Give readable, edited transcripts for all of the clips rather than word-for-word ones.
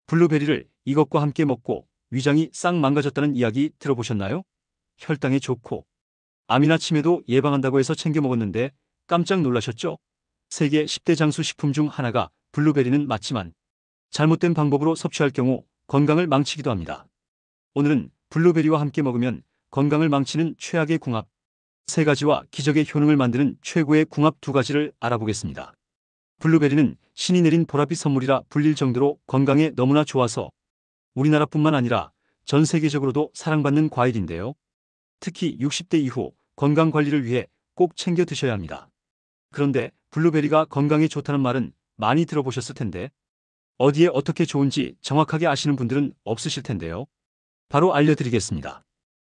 블루베리를 이것과 함께 먹고 위장이 싹 망가졌다는 이야기 들어보셨나요? 혈당에 좋고 암이나 치매도 예방한다고 해서 챙겨 먹었는데 깜짝 놀라셨죠? 세계 10대 장수 식품 중 하나가 블루베리는 맞지만 잘못된 방법으로 섭취할 경우 건강을 망치기도 합니다. 오늘은 블루베리와 함께 먹으면 건강을 망치는 최악의 궁합 3가지와 기적의 효능을 만드는 최고의 궁합 2가지를 알아보겠습니다. 블루베리는 신이 내린 보랏빛 선물이라 불릴 정도로 건강에 너무나 좋아서 우리나라뿐만 아니라 전 세계적으로도 사랑받는 과일인데요. 특히 60대 이후 건강 관리를 위해 꼭 챙겨 드셔야 합니다. 그런데 블루베리가 건강에 좋다는 말은 많이 들어보셨을 텐데 어디에 어떻게 좋은지 정확하게 아시는 분들은 없으실 텐데요. 바로 알려드리겠습니다.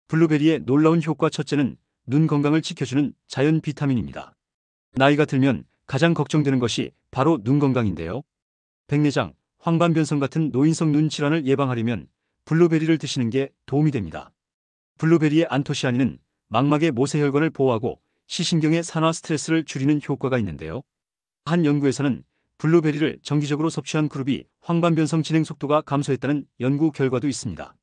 블루베리의 놀라운 효과 첫째는 눈 건강을 지켜주는 자연 비타민입니다. 나이가 들면 가장 걱정되는 것이 바로 눈 건강인데요. 백내장, 황반변성 같은 노인성 눈 질환을 예방하려면 블루베리를 드시는 게 도움이 됩니다. 블루베리의 안토시아닌은 망막의 모세혈관을 보호하고 시신경의 산화 스트레스를 줄이는 효과가 있는데요. 한 연구에서는 블루베리를 정기적으로 섭취한 그룹이 황반변성 진행 속도가 감소했다는 연구 결과도 있습니다.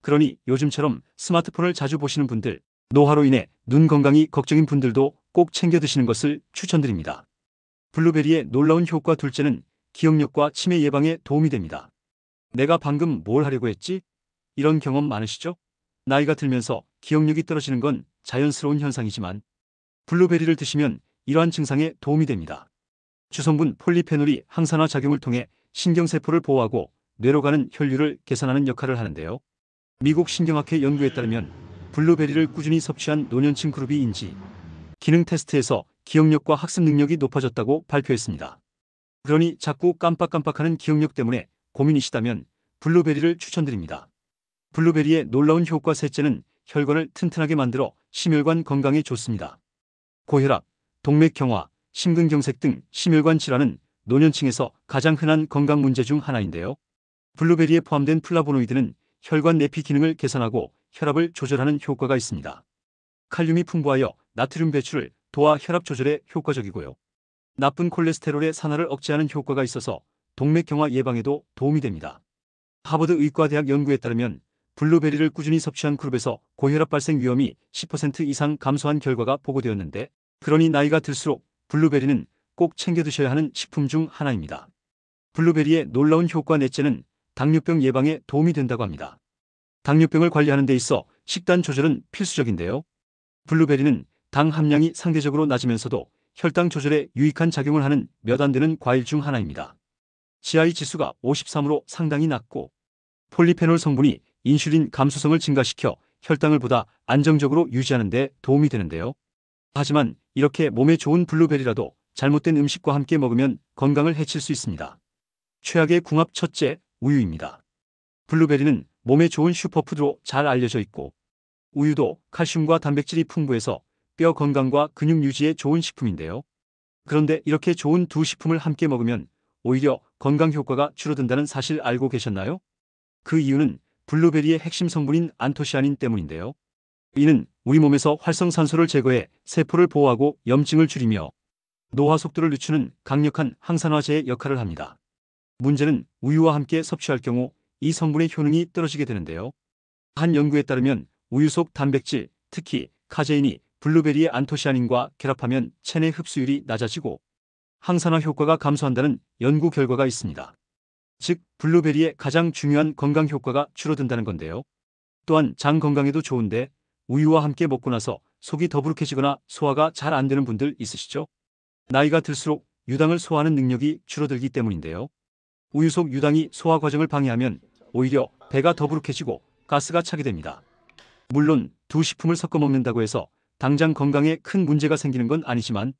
그러니 요즘처럼 스마트폰을 자주 보시는 분들, 노화로 인해 눈 건강이 걱정인 분들도 꼭 챙겨 드시는 것을 추천드립니다. 블루베리의 놀라운 효과 둘째는 기억력과 치매 예방에 도움이 됩니다. 내가 방금 뭘 하려고 했지? 이런 경험 많으시죠? 나이가 들면서 기억력이 떨어지는 건 자연스러운 현상이지만 블루베리를 드시면 이러한 증상에 도움이 됩니다. 주성분 폴리페놀이 항산화 작용을 통해 신경세포를 보호하고 뇌로 가는 혈류를 개선하는 역할을 하는데요. 미국 신경학회 연구에 따르면 블루베리를 꾸준히 섭취한 노년층 그룹이 인지 기능 테스트에서 기억력과 학습 능력이 높아졌다고 발표했습니다. 그러니 자꾸 깜빡깜빡하는 기억력 때문에 고민이시다면 블루베리를 추천드립니다. 블루베리의 놀라운 효과 셋째는 혈관을 튼튼하게 만들어 심혈관 건강에 좋습니다. 고혈압, 동맥경화, 심근경색 등 심혈관 질환은 노년층에서 가장 흔한 건강 문제 중 하나인데요. 블루베리에 포함된 플라보노이드는 혈관 내피 기능을 개선하고 혈압을 조절하는 효과가 있습니다. 칼륨이 풍부하여 나트륨 배출을 도와 혈압 조절에 효과적이고요. 나쁜 콜레스테롤의 산화를 억제하는 효과가 있어서 동맥경화 예방에도 도움이 됩니다. 하버드 의과대학 연구에 따르면 블루베리를 꾸준히 섭취한 그룹에서 고혈압 발생 위험이 10% 이상 감소한 결과가 보고되었는데, 그러니 나이가 들수록 블루베리는 꼭 챙겨 드셔야 하는 식품 중 하나입니다. 블루베리의 놀라운 효과 넷째는 당뇨병 예방에 도움이 된다고 합니다. 당뇨병을 관리하는 데 있어 식단 조절은 필수적인데요. 블루베리는 당 함량이 상대적으로 낮으면서도 혈당 조절에 유익한 작용을 하는 몇 안 되는 과일 중 하나입니다. GI 지수가 53으로 상당히 낮고 폴리페놀 성분이 인슐린 감수성을 증가시켜 혈당을 보다 안정적으로 유지하는 데 도움이 되는데요. 하지만 이렇게 몸에 좋은 블루베리라도 잘못된 음식과 함께 먹으면 건강을 해칠 수 있습니다. 최악의 궁합 첫째, 우유입니다. 블루베리는 몸에 좋은 슈퍼푸드로 잘 알려져 있고 우유도 칼슘과 단백질이 풍부해서 뼈 건강과 근육 유지에 좋은 식품인데요. 그런데 이렇게 좋은 두 식품을 함께 먹으면 오히려 건강 효과가 줄어든다는 사실 알고 계셨나요? 그 이유는 블루베리의 핵심 성분인 안토시아닌 때문인데요. 이는 우리 몸에서 활성산소를 제거해 세포를 보호하고 염증을 줄이며 노화 속도를 늦추는 강력한 항산화제의 역할을 합니다. 문제는 우유와 함께 섭취할 경우 이 성분의 효능이 떨어지게 되는데요. 한 연구에 따르면 우유 속 단백질, 특히 카제인이 블루베리의 안토시아닌과 결합하면 체내 흡수율이 낮아지고 항산화 효과가 감소한다는 연구 결과가 있습니다. 즉, 블루베리의 가장 중요한 건강 효과가 줄어든다는 건데요. 또한 장 건강에도 좋은데 우유와 함께 먹고 나서 속이 더부룩해지거나 소화가 잘 안 되는 분들 있으시죠? 나이가 들수록 유당을 소화하는 능력이 줄어들기 때문인데요. 우유 속 유당이 소화 과정을 방해하면 오히려 배가 더부룩해지고 가스가 차게 됩니다. 물론 두 식품을 섞어 먹는다고 해서 당장 건강에 큰 문제가 생기는 건 아니지만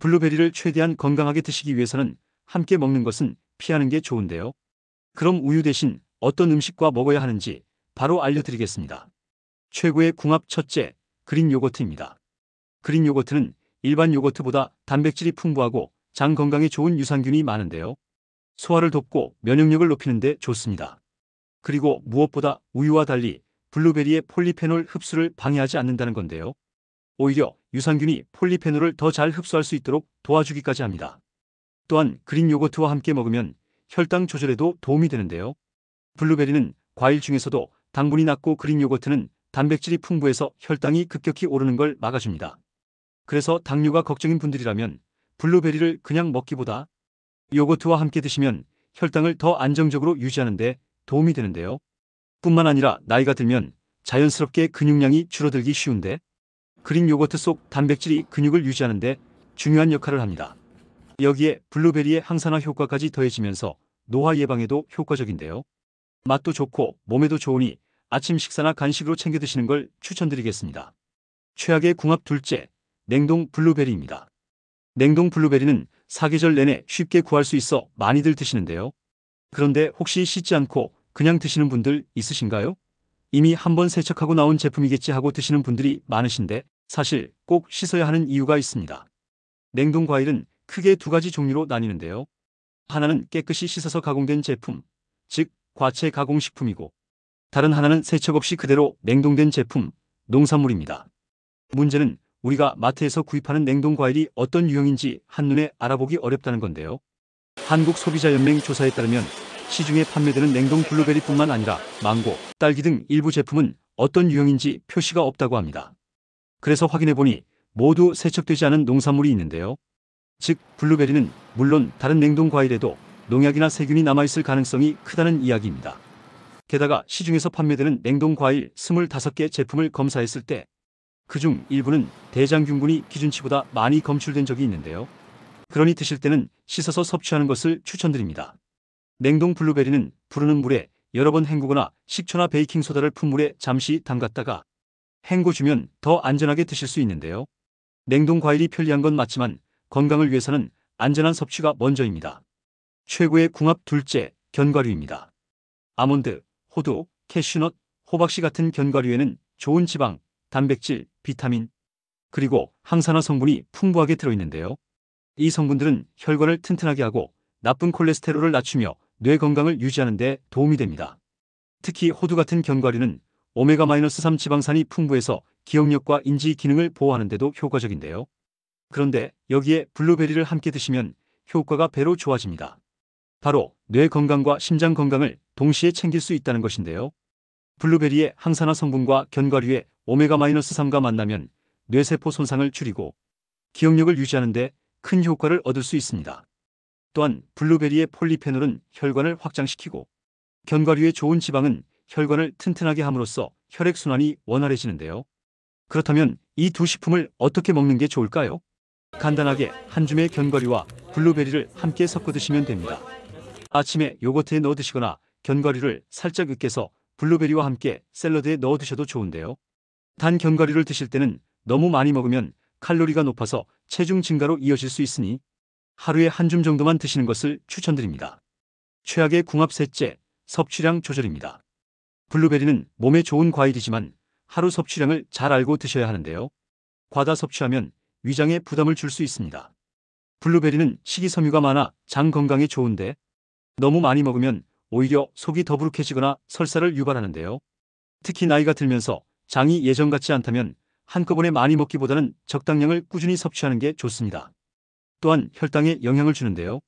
블루베리를 최대한 건강하게 드시기 위해서는 함께 먹는 것은 피하는 게 좋은데요. 그럼 우유 대신 어떤 음식과 먹어야 하는지 바로 알려드리겠습니다. 최고의 궁합 첫째, 그린 요거트입니다. 그린 요거트는 일반 요거트보다 단백질이 풍부하고 장 건강에 좋은 유산균이 많은데요. 소화를 돕고 면역력을 높이는 데 좋습니다. 그리고 무엇보다 우유와 달리 블루베리의 폴리페놀 흡수를 방해하지 않는다는 건데요. 오히려 유산균이 폴리페놀을 더 잘 흡수할 수 있도록 도와주기까지 합니다. 또한 그린 요거트와 함께 먹으면 혈당 조절에도 도움이 되는데요. 블루베리는 과일 중에서도 당분이 낮고 그릭 요거트는 단백질이 풍부해서 혈당이 급격히 오르는 걸 막아줍니다. 그래서 당뇨가 걱정인 분들이라면 블루베리를 그냥 먹기보다 요거트와 함께 드시면 혈당을 더 안정적으로 유지하는 데 도움이 되는데요. 뿐만 아니라 나이가 들면 자연스럽게 근육량이 줄어들기 쉬운데 그릭 요거트 속 단백질이 근육을 유지하는 데 중요한 역할을 합니다. 여기에 블루베리의 항산화 효과까지 더해지면서 노화 예방에도 효과적인데요. 맛도 좋고 몸에도 좋으니 아침 식사나 간식으로 챙겨 드시는 걸 추천드리겠습니다. 최악의 궁합 둘째, 냉동 블루베리입니다. 냉동 블루베리는 사계절 내내 쉽게 구할 수 있어 많이들 드시는데요. 그런데 혹시 씻지 않고 그냥 드시는 분들 있으신가요? 이미 한번 세척하고 나온 제품이겠지 하고 드시는 분들이 많으신데 사실 꼭 씻어야 하는 이유가 있습니다. 냉동 과일은 크게 두 가지 종류로 나뉘는데요. 하나는 깨끗이 씻어서 가공된 제품, 즉 과체 가공식품이고 다른 하나는 세척 없이 그대로 냉동된 제품, 농산물입니다. 문제는 우리가 마트에서 구입하는 냉동 과일이 어떤 유형인지 한눈에 알아보기 어렵다는 건데요. 한국소비자연맹 조사에 따르면 시중에 판매되는 냉동 블루베리뿐만 아니라 망고, 딸기 등 일부 제품은 어떤 유형인지 표시가 없다고 합니다. 그래서 확인해보니 모두 세척되지 않은 농산물이 있는데요. 즉 블루베리는 물론 다른 냉동 과일에도 농약이나 세균이 남아있을 가능성이 크다는 이야기입니다. 게다가 시중에서 판매되는 냉동 과일 25개 제품을 검사했을 때 그중 일부는 대장균군이 기준치보다 많이 검출된 적이 있는데요. 그러니 드실 때는 씻어서 섭취하는 것을 추천드립니다. 냉동 블루베리는 부르는 물에 여러 번 헹구거나 식초나 베이킹소다를 푼 물에 잠시 담갔다가 헹궈주면 더 안전하게 드실 수 있는데요. 냉동 과일이 편리한 건 맞지만 건강을 위해서는 안전한 섭취가 먼저입니다. 최고의 궁합 둘째, 견과류입니다. 아몬드, 호두, 캐슈넛, 호박씨 같은 견과류에는 좋은 지방, 단백질, 비타민, 그리고 항산화 성분이 풍부하게 들어있는데요. 이 성분들은 혈관을 튼튼하게 하고 나쁜 콜레스테롤을 낮추며 뇌 건강을 유지하는 데 도움이 됩니다. 특히 호두 같은 견과류는 오메가-3 지방산이 풍부해서 기억력과 인지 기능을 보호하는 데도 효과적인데요. 그런데 여기에 블루베리를 함께 드시면 효과가 배로 좋아집니다. 바로 뇌 건강과 심장 건강을 동시에 챙길 수 있다는 것인데요. 블루베리의 항산화 성분과 견과류의 오메가-3가 만나면 뇌세포 손상을 줄이고 기억력을 유지하는 데 큰 효과를 얻을 수 있습니다. 또한 블루베리의 폴리페놀은 혈관을 확장시키고 견과류의 좋은 지방은 혈관을 튼튼하게 함으로써 혈액순환이 원활해지는데요. 그렇다면 이 두 식품을 어떻게 먹는 게 좋을까요? 간단하게 한 줌의 견과류와 블루베리를 함께 섞어 드시면 됩니다. 아침에 요거트에 넣어 드시거나 견과류를 살짝 으깨서 블루베리와 함께 샐러드에 넣어 드셔도 좋은데요. 단 견과류를 드실 때는 너무 많이 먹으면 칼로리가 높아서 체중 증가로 이어질 수 있으니 하루에 한 줌 정도만 드시는 것을 추천드립니다. 최악의 궁합 셋째, 섭취량 조절입니다. 블루베리는 몸에 좋은 과일이지만 하루 섭취량을 잘 알고 드셔야 하는데요. 과다 섭취하면 위장에 부담을 줄 수 있습니다. 블루베리는 식이섬유가 많아 장 건강에 좋은데 너무 많이 먹으면 오히려 속이 더부룩해지거나 설사를 유발하는데요. 특히 나이가 들면서 장이 예전 같지 않다면 한꺼번에 많이 먹기보다는 적당량을 꾸준히 섭취하는 게 좋습니다. 또한 혈당에 영향을 주는데요.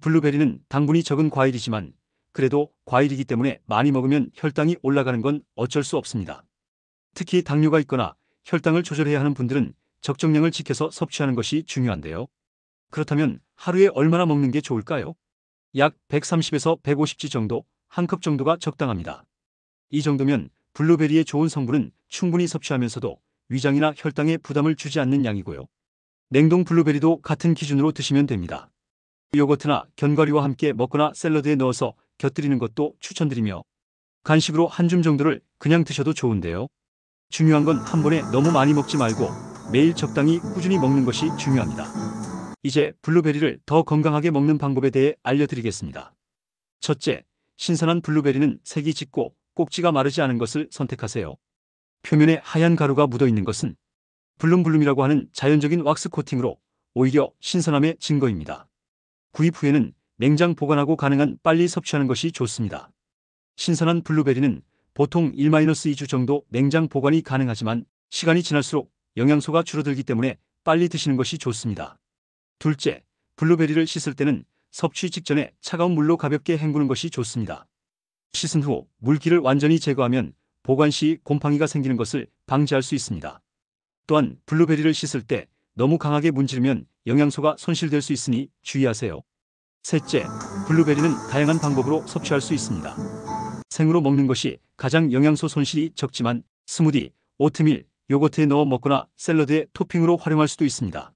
블루베리는 당분이 적은 과일이지만 그래도 과일이기 때문에 많이 먹으면 혈당이 올라가는 건 어쩔 수 없습니다. 특히 당뇨가 있거나 혈당을 조절해야 하는 분들은 적정량을 지켜서 섭취하는 것이 중요한데요. 그렇다면 하루에 얼마나 먹는 게 좋을까요? 약 130에서 150g 정도, 한 컵 정도가 적당합니다. 이 정도면 블루베리의 좋은 성분은 충분히 섭취하면서도 위장이나 혈당에 부담을 주지 않는 양이고요. 냉동 블루베리도 같은 기준으로 드시면 됩니다. 요거트나 견과류와 함께 먹거나 샐러드에 넣어서 곁들이는 것도 추천드리며 간식으로 한 줌 정도를 그냥 드셔도 좋은데요. 중요한 건 한 번에 너무 많이 먹지 말고 매일 적당히 꾸준히 먹는 것이 중요합니다. 이제 블루베리를 더 건강하게 먹는 방법에 대해 알려드리겠습니다. 첫째, 신선한 블루베리는 색이 짙고 꼭지가 마르지 않은 것을 선택하세요. 표면에 하얀 가루가 묻어있는 것은 블룸블룸이라고 하는 자연적인 왁스 코팅으로 오히려 신선함의 증거입니다. 구입 후에는 냉장 보관하고 가능한 빨리 섭취하는 것이 좋습니다. 신선한 블루베리는 보통 1-2주 정도 냉장 보관이 가능하지만 시간이 지날수록 영양소가 줄어들기 때문에 빨리 드시는 것이 좋습니다. 둘째, 블루베리를 씻을 때는 섭취 직전에 차가운 물로 가볍게 헹구는 것이 좋습니다. 씻은 후 물기를 완전히 제거하면 보관 시 곰팡이가 생기는 것을 방지할 수 있습니다. 또한 블루베리를 씻을 때 너무 강하게 문지르면 영양소가 손실될 수 있으니 주의하세요. 셋째, 블루베리는 다양한 방법으로 섭취할 수 있습니다. 생으로 먹는 것이 가장 영양소 손실이 적지만 스무디, 오트밀, 요거트에 넣어 먹거나 샐러드에 토핑으로 활용할 수도 있습니다.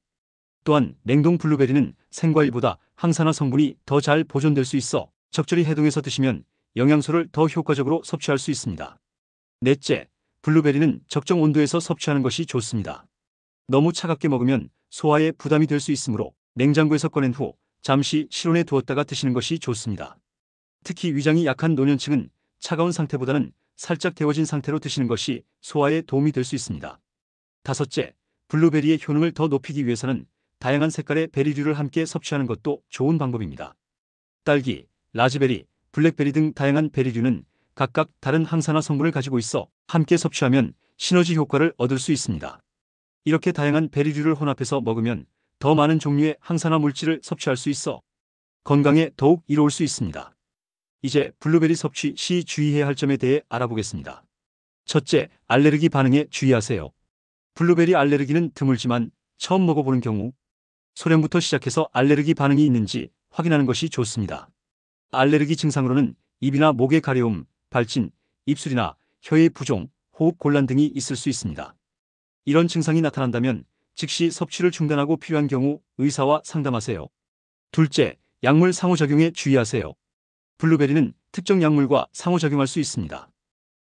또한 냉동 블루베리는 생과일보다 항산화 성분이 더 잘 보존될 수 있어 적절히 해동해서 드시면 영양소를 더 효과적으로 섭취할 수 있습니다. 넷째, 블루베리는 적정 온도에서 섭취하는 것이 좋습니다. 너무 차갑게 먹으면 소화에 부담이 될 수 있으므로 냉장고에서 꺼낸 후 잠시 실온에 두었다가 드시는 것이 좋습니다. 특히 위장이 약한 노년층은 차가운 상태보다는 살짝 데워진 상태로 드시는 것이 소화에 도움이 될 수 있습니다. 다섯째, 블루베리의 효능을 더 높이기 위해서는 다양한 색깔의 베리류를 함께 섭취하는 것도 좋은 방법입니다. 딸기, 라즈베리, 블랙베리 등 다양한 베리류는 각각 다른 항산화 성분을 가지고 있어 함께 섭취하면 시너지 효과를 얻을 수 있습니다. 이렇게 다양한 베리류를 혼합해서 먹으면 더 많은 종류의 항산화 물질을 섭취할 수 있어 건강에 더욱 이로울 수 있습니다. 이제 블루베리 섭취 시 주의해야 할 점에 대해 알아보겠습니다. 첫째, 알레르기 반응에 주의하세요. 블루베리 알레르기는 드물지만 처음 먹어보는 경우 소량부터 시작해서 알레르기 반응이 있는지 확인하는 것이 좋습니다. 알레르기 증상으로는 입이나 목의 가려움, 발진, 입술이나 혀의 부종, 호흡 곤란 등이 있을 수 있습니다. 이런 증상이 나타난다면 즉시 섭취를 중단하고 필요한 경우 의사와 상담하세요. 둘째, 약물 상호작용에 주의하세요. 블루베리는 특정 약물과 상호작용할 수 있습니다.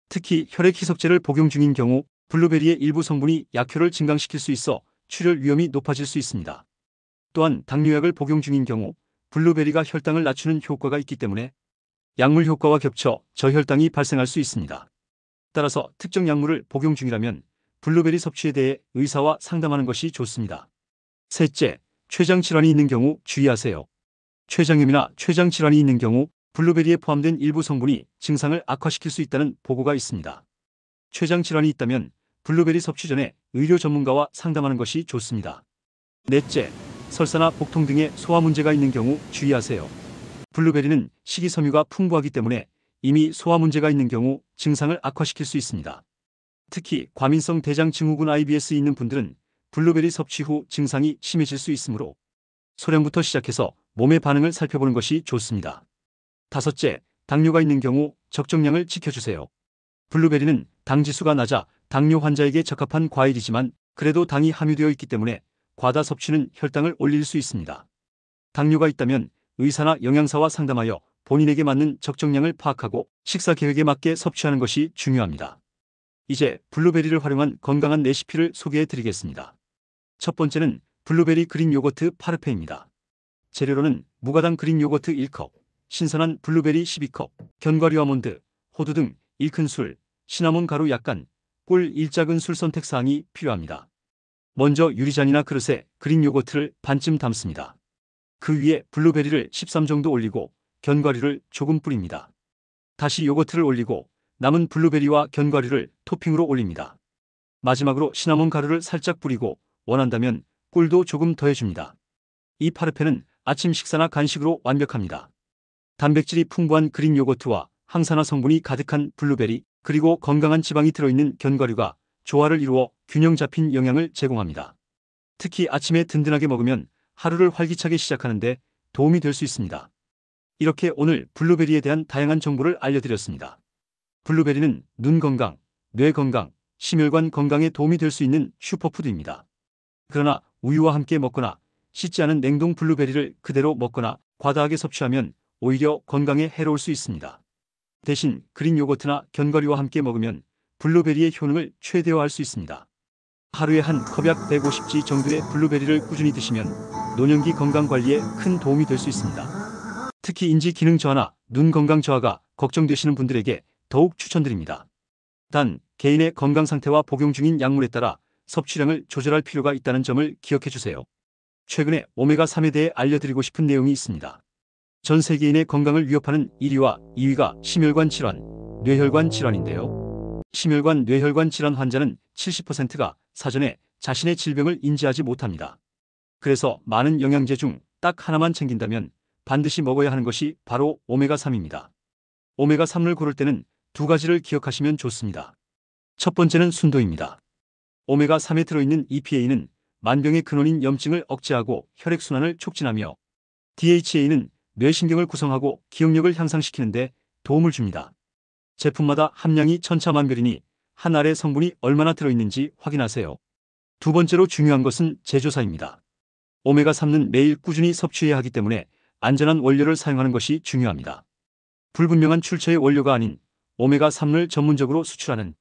특히 혈액 희석제를 복용 중인 경우 블루베리의 일부 성분이 약효를 증강시킬 수 있어 출혈 위험이 높아질 수 있습니다. 또한 당뇨약을 복용 중인 경우 블루베리가 혈당을 낮추는 효과가 있기 때문에 약물 효과와 겹쳐 저혈당이 발생할 수 있습니다. 따라서 특정 약물을 복용 중이라면 블루베리 섭취에 대해 의사와 상담하는 것이 좋습니다. 셋째, 췌장 질환이 있는 경우 주의하세요. 췌장염이나 췌장 질환이 있는 경우 블루베리에 포함된 일부 성분이 증상을 악화시킬 수 있다는 보고가 있습니다. 췌장 질환이 있다면 블루베리 섭취 전에 의료 전문가와 상담하는 것이 좋습니다. 넷째, 설사나 복통 등의 소화 문제가 있는 경우 주의하세요. 블루베리는 식이섬유가 풍부하기 때문에 이미 소화 문제가 있는 경우 증상을 악화시킬 수 있습니다. 특히 과민성 대장 증후군 IBS 있는 분들은 블루베리 섭취 후 증상이 심해질 수 있으므로 소량부터 시작해서 몸의 반응을 살펴보는 것이 좋습니다. 다섯째, 당뇨가 있는 경우 적정량을 지켜주세요. 블루베리는 당 지수가 낮아 당뇨 환자에게 적합한 과일이지만 그래도 당이 함유되어 있기 때문에 과다 섭취는 혈당을 올릴 수 있습니다. 당뇨가 있다면 의사나 영양사와 상담하여 본인에게 맞는 적정량을 파악하고 식사 계획에 맞게 섭취하는 것이 중요합니다. 이제 블루베리를 활용한 건강한 레시피를 소개해 드리겠습니다. 첫 번째는 블루베리 그린 요거트 파르페입니다. 재료로는 무가당 그린 요거트 1컵, 신선한 블루베리 12컵, 견과류 아몬드, 호두 등 1큰술, 시나몬 가루 약간, 꿀 1작은술 선택사항이 필요합니다. 먼저 유리잔이나 그릇에 그린 요거트를 반쯤 담습니다. 그 위에 블루베리를 13 정도 올리고 견과류를 조금 뿌립니다. 다시 요거트를 올리고 남은 블루베리와 견과류를 토핑으로 올립니다. 마지막으로 시나몬 가루를 살짝 뿌리고 원한다면 꿀도 조금 더해줍니다. 이 파르페는 아침 식사나 간식으로 완벽합니다. 단백질이 풍부한 그린 요거트와 항산화 성분이 가득한 블루베리 그리고 건강한 지방이 들어있는 견과류가 조화를 이루어 균형 잡힌 영양을 제공합니다. 특히 아침에 든든하게 먹으면 하루를 활기차게 시작하는데 도움이 될 수 있습니다. 이렇게 오늘 블루베리에 대한 다양한 정보를 알려드렸습니다. 블루베리는 눈 건강, 뇌 건강, 심혈관 건강에 도움이 될 수 있는 슈퍼푸드입니다. 그러나 우유와 함께 먹거나 씻지 않은 냉동 블루베리를 그대로 먹거나 과다하게 섭취하면 오히려 건강에 해로울 수 있습니다. 대신 그린 요거트나 견과류와 함께 먹으면 블루베리의 효능을 최대화할 수 있습니다. 하루에 한 컵 약 150g 정도의 블루베리를 꾸준히 드시면 노년기 건강 관리에 큰 도움이 될 수 있습니다. 특히 인지 기능 저하나 눈 건강 저하가 걱정되시는 분들에게 더욱 추천드립니다. 단, 개인의 건강 상태와 복용 중인 약물에 따라 섭취량을 조절할 필요가 있다는 점을 기억해 주세요. 최근에 오메가3에 대해 알려드리고 싶은 내용이 있습니다. 전 세계인의 건강을 위협하는 1위와 2위가 심혈관 질환, 뇌혈관 질환인데요. 심혈관 뇌혈관 질환 환자는 70%가 사전에 자신의 질병을 인지하지 못합니다. 그래서 많은 영양제 중 딱 하나만 챙긴다면 반드시 먹어야 하는 것이 바로 오메가3입니다. 오메가3을 고를 때는 두 가지를 기억하시면 좋습니다. 첫 번째는 순도입니다. 오메가3에 들어있는 EPA는 만병의 근원인 염증을 억제하고 혈액순환을 촉진하며 DHA는 뇌신경을 구성하고 기억력을 향상시키는 데 도움을 줍니다. 제품마다 함량이 천차만별이니 한 알의 성분이 얼마나 들어있는지 확인하세요. 두 번째로 중요한 것은 제조사입니다. 오메가3는 매일 꾸준히 섭취해야 하기 때문에 안전한 원료를 사용하는 것이 중요합니다. 불분명한 출처의 원료가 아닌 오메가3를 전문적으로 수출하는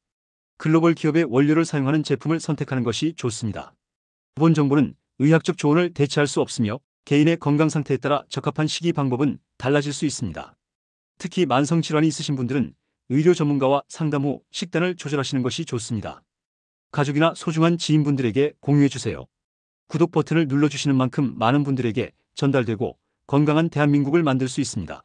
글로벌 기업의 원료를 사용하는 제품을 선택하는 것이 좋습니다. 기본 정보는 의학적 조언을 대체할 수 없으며 개인의 건강 상태에 따라 적합한 식이 방법은 달라질 수 있습니다. 특히 만성질환이 있으신 분들은 의료 전문가와 상담 후 식단을 조절하시는 것이 좋습니다. 가족이나 소중한 지인분들에게 공유해주세요. 구독 버튼을 눌러주시는 만큼 많은 분들에게 전달되고 건강한 대한민국을 만들 수 있습니다.